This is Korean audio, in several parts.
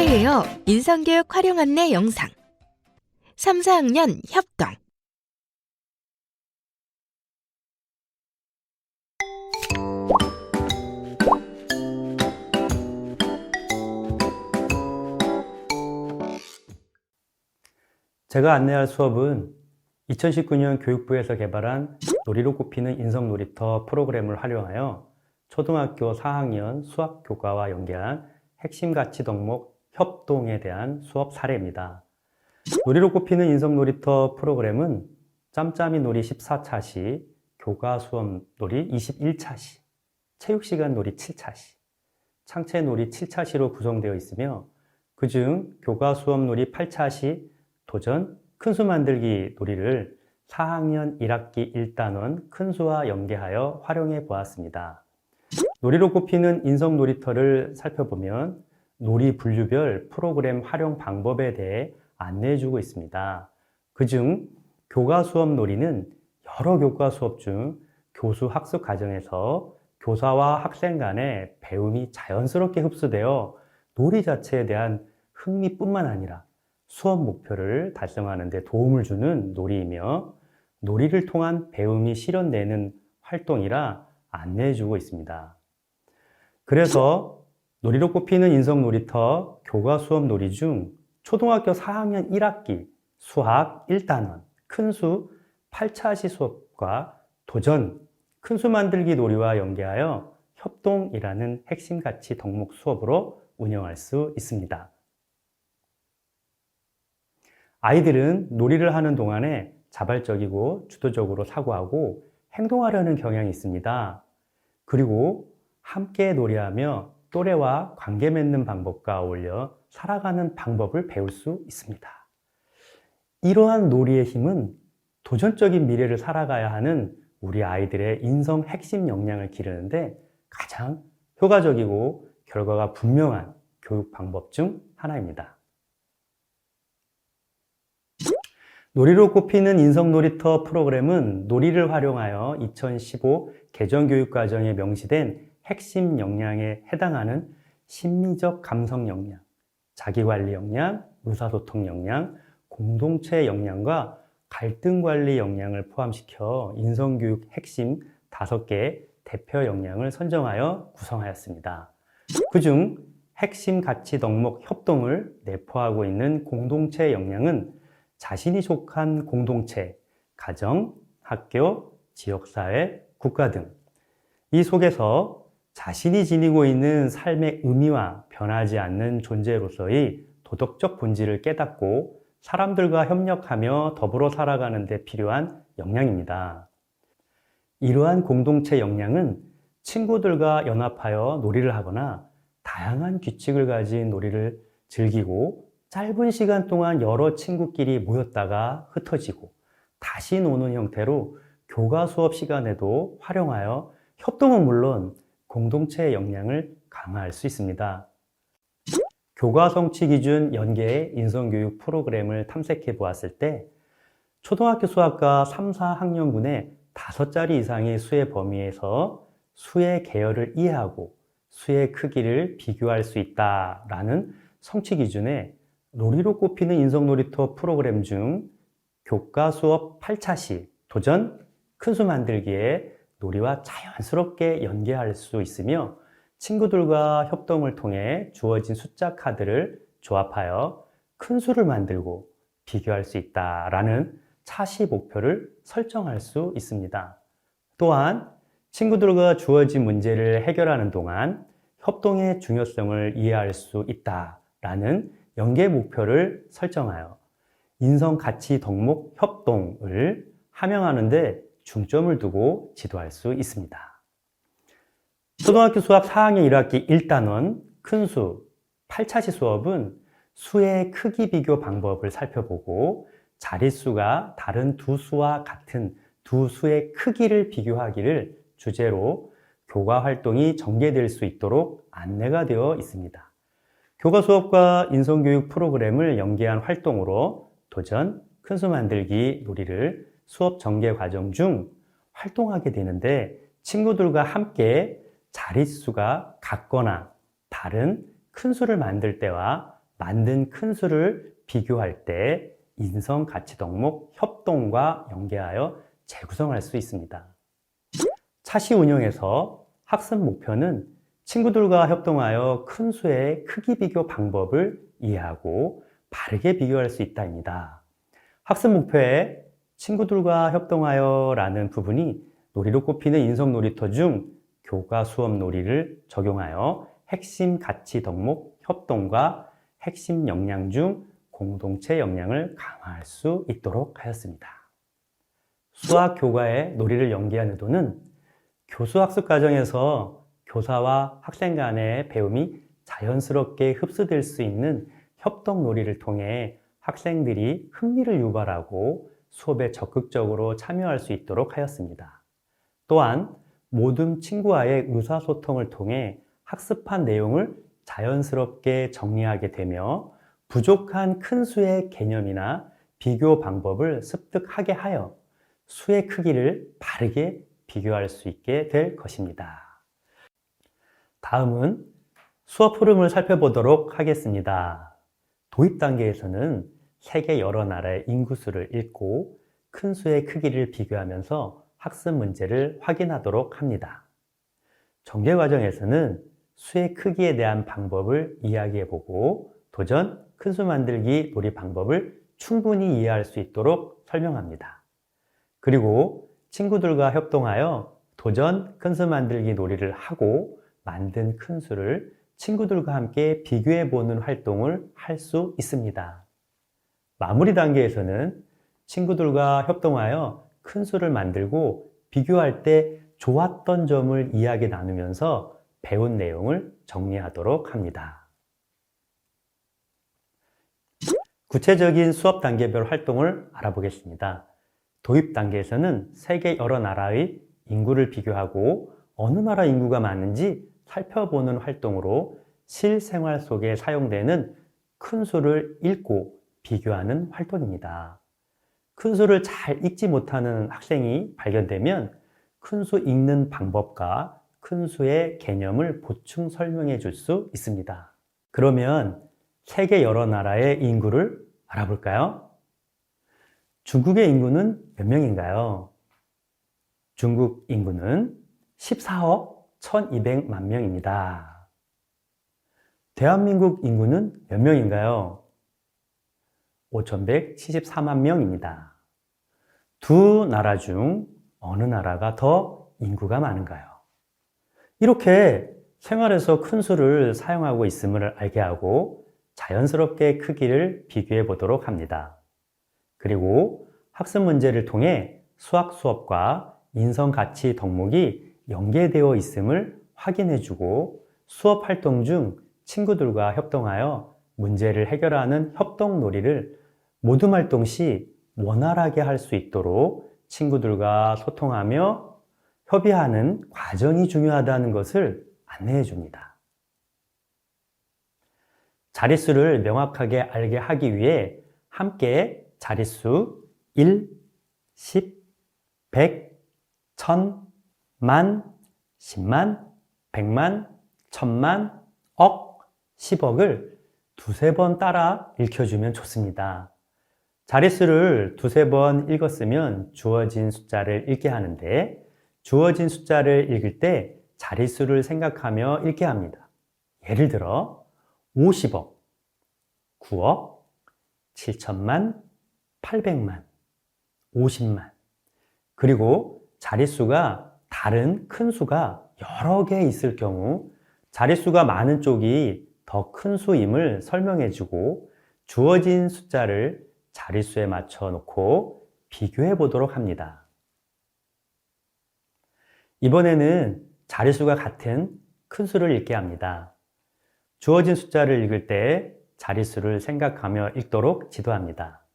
함께해요. 인성교육 활용 안내 영상. 3, 4학년 협동. 제가 안내할 수업은 2019년 교육부에서 개발한 놀이로 꼽히는 인성놀이터 프로그램을 활용하여 초등학교 4학년 수학 교과와 연계한 핵심 가치 덕목 협동에 대한 수업 사례입니다. 놀이로 꼽히는 인성놀이터 프로그램은 짬짬이 놀이 14차 시, 교과 수업 놀이 21차 시, 체육시간 놀이 7차 시, 창체 놀이 7차 시로 구성되어 있으며 그중 교과 수업 놀이 8차 시, 도전 큰수 만들기 놀이를 4학년 1학기 1단원 큰수와 연계하여 활용해 보았습니다. 놀이로 꼽히는 인성놀이터를 살펴보면 놀이 분류별 프로그램 활용 방법에 대해 안내해주고 있습니다. 그중 교과 수업 놀이는 여러 교과 수업 중 교수 학습 과정에서 교사와 학생 간의 배움이 자연스럽게 흡수되어 놀이 자체에 대한 흥미뿐만 아니라 수업 목표를 달성하는 데 도움을 주는 놀이이며 놀이를 통한 배움이 실현되는 활동이라 안내해주고 있습니다. 그래서 놀이로 꼽히는 인성놀이터 교과 수업 놀이 중 초등학교 4학년 1학기 수학 1단원 큰수 8차시 수업과 도전 큰수 만들기 놀이와 연계하여 협동이라는 핵심 가치 덕목 수업으로 운영할 수 있습니다. 아이들은 놀이를 하는 동안에 자발적이고 주도적으로 사고하고 행동하려는 경향이 있습니다. 그리고 함께 놀이하며 또래와 관계 맺는 방법과 어울려 살아가는 방법을 배울 수 있습니다. 이러한 놀이의 힘은 도전적인 미래를 살아가야 하는 우리 아이들의 인성 핵심 역량을 기르는데 가장 효과적이고 결과가 분명한 교육 방법 중 하나입니다. 놀이로 꼽히는 인성놀이터 프로그램은 놀이를 활용하여 2015 개정교육과정에 명시된 핵심 역량에 해당하는 심리적 감성 역량, 자기관리 역량, 의사소통 역량, 공동체 역량과 갈등관리 역량을 포함시켜 인성교육 핵심 5개 대표 역량을 선정하여 구성하였습니다. 그중 핵심 가치 덕목 협동을 내포하고 있는 공동체 역량은 자신이 속한 공동체, 가정, 학교, 지역사회, 국가 등 이 속에서 자신이 지니고 있는 삶의 의미와 변하지 않는 존재로서의 도덕적 본질을 깨닫고 사람들과 협력하며 더불어 살아가는 데 필요한 역량입니다. 이러한 공동체 역량은 친구들과 연합하여 놀이를 하거나 다양한 규칙을 가진 놀이를 즐기고 짧은 시간 동안 여러 친구끼리 모였다가 흩어지고 다시 노는 형태로 교과 수업 시간에도 활용하여 협동은 물론 공동체의 역량을 강화할 수 있습니다. 교과 성취 기준 연계의 인성교육 프로그램을 탐색해 보았을 때 초등학교 수학과 3, 4학년군의 5자리 이상의 수의 범위에서 수의 계열을 이해하고 수의 크기를 비교할 수 있다라는 성취 기준에 놀이로 꼽히는 인성놀이터 프로그램 중 교과 수업 8차 시 도전 큰수 만들기에 놀이와 자연스럽게 연계할 수 있으며 친구들과 협동을 통해 주어진 숫자 카드를 조합하여 큰 수를 만들고 비교할 수 있다라는 차시 목표를 설정할 수 있습니다. 또한 친구들과 주어진 문제를 해결하는 동안 협동의 중요성을 이해할 수 있다라는 연계 목표를 설정하여 인성 가치 덕목 협동을 함양하는 데 중점을 두고 지도할 수 있습니다. 초등학교 수학 4학년 1학기 1단원 큰수 8차시 수업은 수의 크기 비교 방법을 살펴보고 자릿수가 다른 두 수와 같은 두 수의 크기를 비교하기를 주제로 교과 활동이 전개될 수 있도록 안내가 되어 있습니다. 교과 수업과 인성교육 프로그램을 연계한 활동으로 도전, 큰수 만들기 놀이를 수업 전개 과정 중 활동하게 되는데 친구들과 함께 자릿수가 같거나 다른 큰 수를 만들 때와 만든 큰 수를 비교할 때 인성 가치 덕목 협동과 연계하여 재구성할 수 있습니다. 차시 운영에서 학습 목표는 친구들과 협동하여 큰 수의 크기 비교 방법을 이해하고 바르게 비교할 수 있다입니다. 학습 목표에 친구들과 협동하여 라는 부분이 놀이로 꼽히는 인성 놀이터 중 교과 수업 놀이를 적용하여 핵심 가치 덕목 협동과 핵심 역량 중 공동체 역량을 강화할 수 있도록 하였습니다. 수학 교과에 놀이를 연계한 의도는 교수 학습 과정에서 교사와 학생 간의 배움이 자연스럽게 흡수될 수 있는 협동 놀이를 통해 학생들이 흥미를 유발하고 수업에 적극적으로 참여할 수 있도록 하였습니다. 또한 모든 친구와의 의사소통을 통해 학습한 내용을 자연스럽게 정리하게 되며 부족한 큰 수의 개념이나 비교 방법을 습득하게 하여 수의 크기를 바르게 비교할 수 있게 될 것입니다. 다음은 수업 흐름을 살펴보도록 하겠습니다. 도입 단계에서는 세계 여러 나라의 인구수를 읽고 큰 수의 크기를 비교하면서 학습 문제를 확인하도록 합니다. 전개 과정에서는 수의 크기에 대한 방법을 이야기해보고 도전 큰 수 만들기 놀이 방법을 충분히 이해할 수 있도록 설명합니다. 그리고 친구들과 협동하여 도전 큰 수 만들기 놀이를 하고 만든 큰 수를 친구들과 함께 비교해보는 활동을 할 수 있습니다. 마무리 단계에서는 친구들과 협동하여 큰 수를 만들고 비교할 때 좋았던 점을 이야기 나누면서 배운 내용을 정리하도록 합니다. 구체적인 수업 단계별 활동을 알아보겠습니다. 도입 단계에서는 세계 여러 나라의 인구를 비교하고 어느 나라 인구가 많은지 살펴보는 활동으로 실생활 속에 사용되는 큰 수를 읽고 비교하는 활동입니다. 큰 수를 잘 읽지 못하는 학생이 발견되면 큰 수 읽는 방법과 큰 수의 개념을 보충 설명해 줄 수 있습니다. 그러면 세계 여러 나라의 인구를 알아볼까요? 중국의 인구는 몇 명인가요? 중국 인구는 14억 1200만 명입니다. 대한민국 인구는 몇 명인가요? 5174만 명입니다. 두 나라 중 어느 나라가 더 인구가 많은가요? 이렇게 생활에서 큰 수를 사용하고 있음을 알게 하고 자연스럽게 크기를 비교해 보도록 합니다. 그리고 학습 문제를 통해 수학 수업과 인성 가치 덕목이 연계되어 있음을 확인해 주고 수업 활동 중 친구들과 협동하여 문제를 해결하는 협동 놀이를 모둠 활동 시 원활하게 할 수 있도록 친구들과 소통하며 협의하는 과정이 중요하다는 것을 안내해 줍니다. 자릿수를 명확하게 알게 하기 위해 함께 자릿수 1, 10, 100, 1000, 만, 10만, 100만, 1000만, 억, 10억을 두세 번 따라 읽혀주면 좋습니다. 자릿수를 두세 번 읽었으면 주어진 숫자를 읽게 하는데 주어진 숫자를 읽을 때 자릿수를 생각하며 읽게 합니다. 예를 들어 50억, 9억, 7천만, 800만, 50만. 그리고 자릿수가 다른 큰 수가 여러 개 있을 경우 자릿수가 많은 쪽이 더 큰 수임을 설명해 주고 주어진 숫자를 자릿수에 맞춰 놓고 비교해 보도록 합니다. 이번에는 자릿수가 같은 큰 수를 읽게 합니다. 주어진 숫자를 읽을 때 자릿수를 생각하며 읽도록 지도합니다.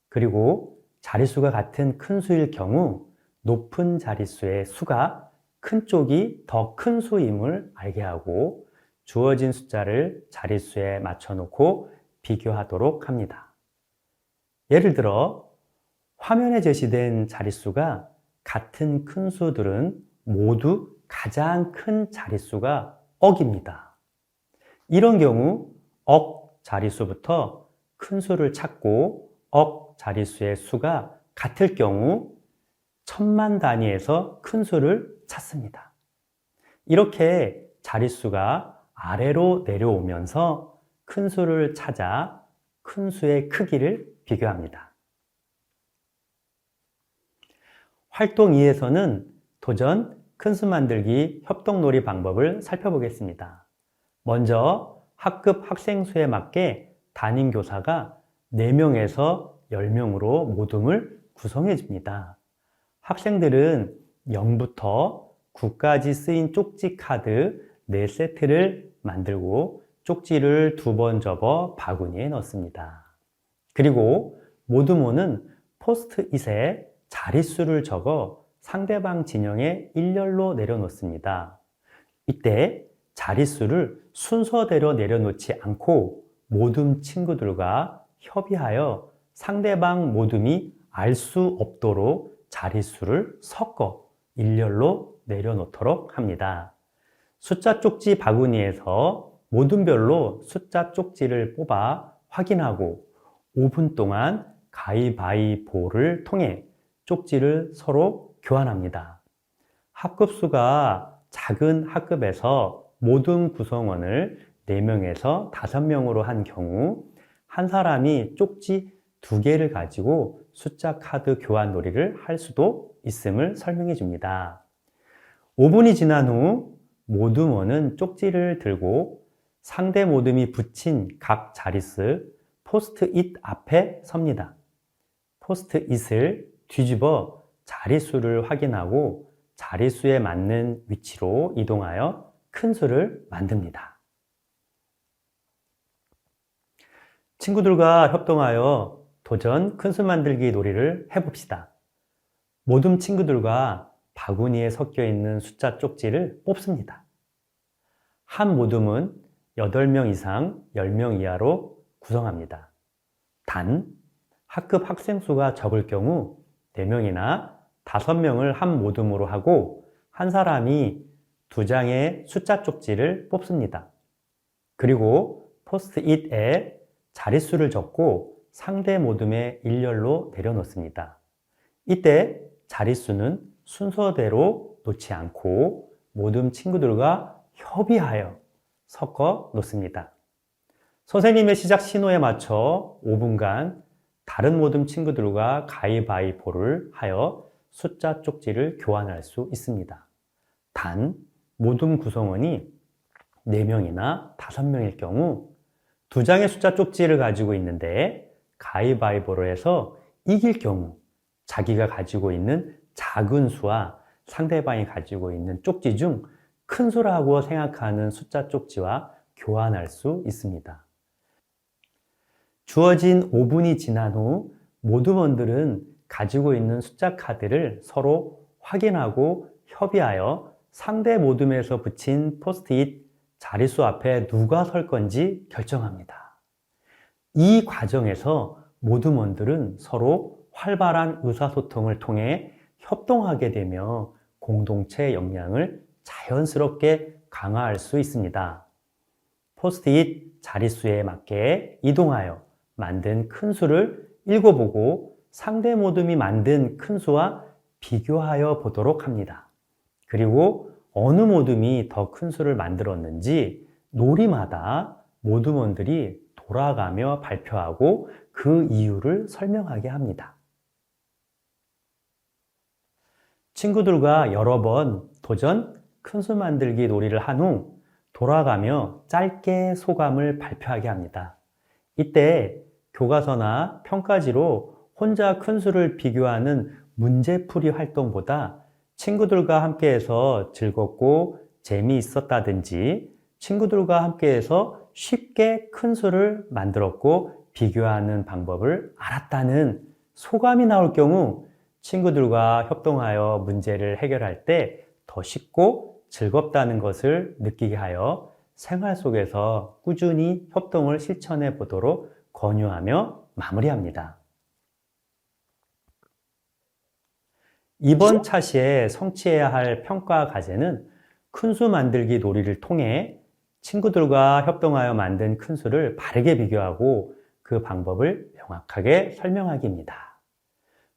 그리고 자릿수가 같은 큰 수일 경우 높은 자릿수의 수가 큰 쪽이 더 큰 수임을 알게 하고 주어진 숫자를 자릿수에 맞춰 놓고 비교하도록 합니다. 예를 들어 화면에 제시된 자릿수가 같은 큰 수들은 모두 가장 큰 자릿수가 억입니다. 이런 경우 억 자릿수부터 큰 수를 찾고 억 자릿수의 수가 같을 경우 천만 단위에서 큰 수를 찾습니다. 이렇게 자릿수가 아래로 내려오면서 큰 수를 찾아 큰 수의 크기를 비교합니다. 활동 2에서는 도전 큰 수 만들기 협동놀이 방법을 살펴보겠습니다. 먼저 학급 학생 수에 맞게 담임교사가 4명에서 10명으로 모둠을 구성해 줍니다. 학생들은 0부터 9까지 쓰인 쪽지 카드 4세트를 만들고 쪽지를 2번 접어 바구니에 넣습니다. 그리고 모두모는 포스트잇에 자릿수를 적어 상대방 진영에 일렬로 내려놓습니다. 이때 자릿수를 순서대로 내려놓지 않고 모둠 친구들과 협의하여 상대방 모둠이 알 수 없도록 자릿수를 섞어 일렬로 내려놓도록 합니다. 숫자 쪽지 바구니에서 모둠별로 숫자 쪽지를 뽑아 확인하고 5분 동안 가위바위보를 통해 쪽지를 서로 교환합니다. 학급수가 작은 학급에서 모둠 구성원을 4명에서 5명으로 한 경우 한 사람이 쪽지 2개를 가지고 숫자 카드 교환 놀이를 할 수도 있음을 설명해 줍니다. 5분이 지난 후 모둠원은 쪽지를 들고 상대 모둠이 붙인 각 자릿수 포스트잇 앞에 섭니다. 포스트잇을 뒤집어 자릿수를 확인하고 자릿수에 맞는 위치로 이동하여 큰 수를 만듭니다. 친구들과 협동하여 도전 큰 수 만들기 놀이를 해봅시다. 모둠 친구들과 바구니에 섞여 있는 숫자 쪽지를 뽑습니다. 한 모둠은 8명 이상 10명 이하로 구성합니다. 단, 학급 학생 수가 적을 경우 4명이나 5명을 한 모둠으로 하고 한 사람이 2장의 숫자 쪽지를 뽑습니다. 그리고 포스트잇에 자릿수를 적고 상대 모둠의 일렬로 내려놓습니다. 이때 자릿수는 순서대로 놓지 않고 모둠 친구들과 협의하여 섞어 놓습니다. 선생님의 시작 신호에 맞춰 5분간 다른 모둠 친구들과 가위바위보를 하여 숫자 쪽지를 교환할 수 있습니다. 단, 모둠 구성원이 4명이나 5명일 경우 2장의 숫자 쪽지를 가지고 있는데 가위바위보를 해서 이길 경우 자기가 가지고 있는 작은 수와 상대방이 가지고 있는 쪽지 중 큰 수라고 생각하는 숫자 쪽지와 교환할 수 있습니다. 주어진 5분이 지난 후 모둠원들은 가지고 있는 숫자 카드를 서로 확인하고 협의하여 상대 모둠에서 붙인 포스트잇 자릿수 앞에 누가 설 건지 결정합니다. 이 과정에서 모둠원들은 서로 활발한 의사소통을 통해 협동하게 되며 공동체 역량을 자연스럽게 강화할 수 있습니다. 포스트잇 자릿수에 맞게 이동하여 만든 큰 수를 읽어보고 상대 모둠이 만든 큰 수와 비교하여 보도록 합니다. 그리고 어느 모둠이 더 큰 수를 만들었는지 놀이마다 모둠원들이 돌아가며 발표하고 그 이유를 설명하게 합니다. 친구들과 여러 번 도전 큰 수 만들기 놀이를 한 후 돌아가며 짧게 소감을 발표하게 합니다. 이때 교과서나 평가지로 혼자 큰 수를 비교하는 문제풀이 활동보다 친구들과 함께해서 즐겁고 재미있었다든지 친구들과 함께해서 쉽게 큰 수를 만들었고 비교하는 방법을 알았다는 소감이 나올 경우 친구들과 협동하여 문제를 해결할 때 더 쉽고 즐겁다는 것을 느끼게 하여 생활 속에서 꾸준히 협동을 실천해 보도록 권유하며 마무리합니다. 이번 차시에 성취해야 할 평가 과제는 큰 수 만들기 놀이를 통해 친구들과 협동하여 만든 큰 수를 바르게 비교하고 그 방법을 명확하게 설명하기입니다.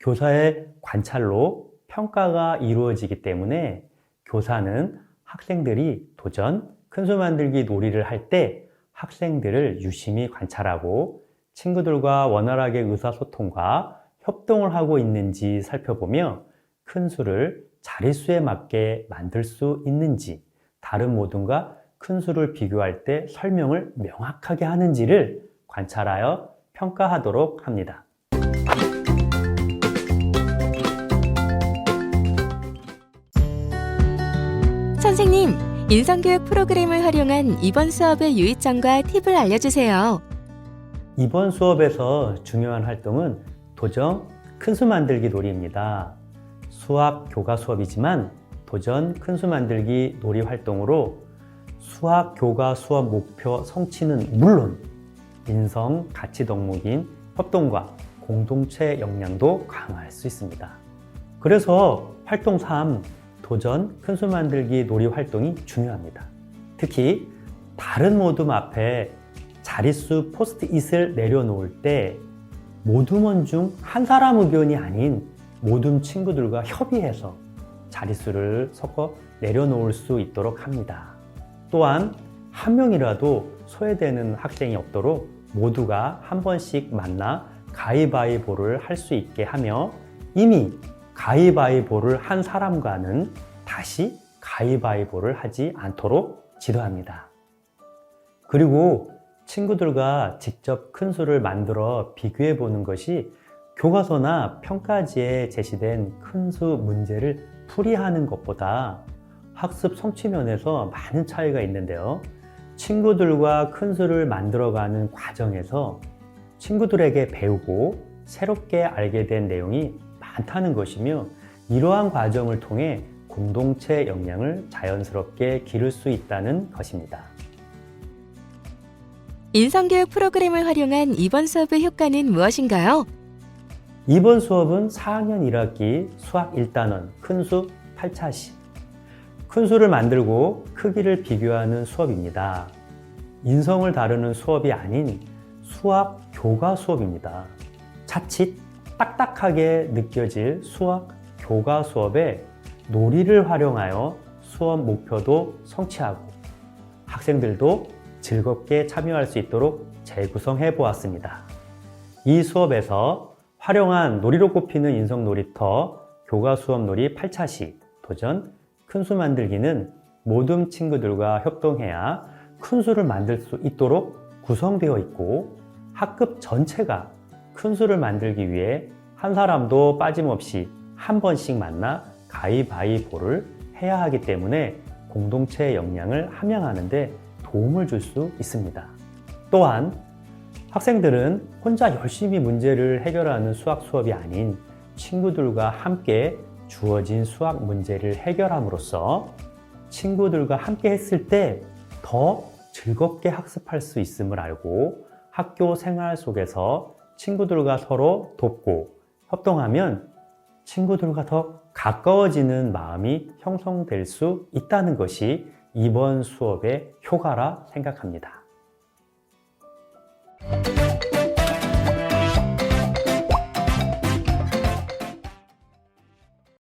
교사의 관찰로 평가가 이루어지기 때문에 교사는 학생들이 도전, 큰 수 만들기 놀이를 할 때 학생들을 유심히 관찰하고 친구들과 원활하게 의사소통과 협동을 하고 있는지 살펴보며 큰 수를 자릿수에 맞게 만들 수 있는지, 다른 모둠과 큰 수를 비교할 때 설명을 명확하게 하는지를 관찰하여 평가하도록 합니다. 선생님, 인성교육 프로그램을 활용한 이번 수업의 유의점과 팁을 알려주세요. 이번 수업에서 중요한 활동은 도전 큰 수 만들기 놀이입니다. 수학 교과 수업이지만 도전 큰 수 만들기 놀이 활동으로 수학 교과 수업 목표 성취는 물론 인성 가치 덕목인 협동과 공동체 역량도 강화할 수 있습니다. 그래서 활동 3 도전 큰 수 만들기 놀이 활동이 중요합니다. 특히 다른 모둠 앞에 자릿수 포스트잇을 내려놓을 때 모둠원 중 한 사람 의견이 아닌 모둠 친구들과 협의해서 자릿수를 섞어 내려놓을 수 있도록 합니다. 또한 한 명이라도 소외되는 학생이 없도록 모두가 한 번씩 만나 가위바위보를 할 수 있게 하며 이미 가위바위보를 한 사람과는 다시 가위바위보를 하지 않도록 지도합니다. 그리고 친구들과 직접 큰 수를 만들어 비교해 보는 것이 교과서나 평가지에 제시된 큰 수 문제를 풀이하는 것보다 학습 성취 면에서 많은 차이가 있는데요. 친구들과 큰 수를 만들어가는 과정에서 친구들에게 배우고 새롭게 알게 된 내용이 많다는 것이며 이러한 과정을 통해 공동체 역량을 자연스럽게 기를 수 있다는 것입니다. 인성교육 프로그램을 활용한 이번 수업의 효과는 무엇인가요? 이번 수업은 4학년 1학기 수학 1단원 큰수 8차시 큰 수를 만들고 크기를 비교하는 수업입니다. 인성을 다루는 수업이 아닌 수학 교과 수업입니다. 자칫 딱딱하게 느껴질 수학 교과 수업에 놀이를 활용하여 수업 목표도 성취하고 학생들도 즐겁게 참여할 수 있도록 재구성해 보았습니다. 이 수업에서 활용한 놀이로 꼽히는 인성 놀이터 교과 수업 놀이 8차시 도전 큰 수 만들기는 모든 친구들과 협동해야 큰 수를 만들 수 있도록 구성되어 있고 학급 전체가 큰 수를 만들기 위해 한 사람도 빠짐없이 한 번씩 만나 가위바위보를 해야 하기 때문에 공동체 역량을 함양하는 데 도움을 줄 수 있습니다. 또한 학생들은 혼자 열심히 문제를 해결하는 수학 수업이 아닌 친구들과 함께 주어진 수학 문제를 해결함으로써 친구들과 함께 했을 때 더 즐겁게 학습할 수 있음을 알고 학교 생활 속에서 친구들과 서로 돕고 협동하면 친구들과 더 가까워지는 마음이 형성될 수 있다는 것이 이번 수업의 효과라 생각합니다.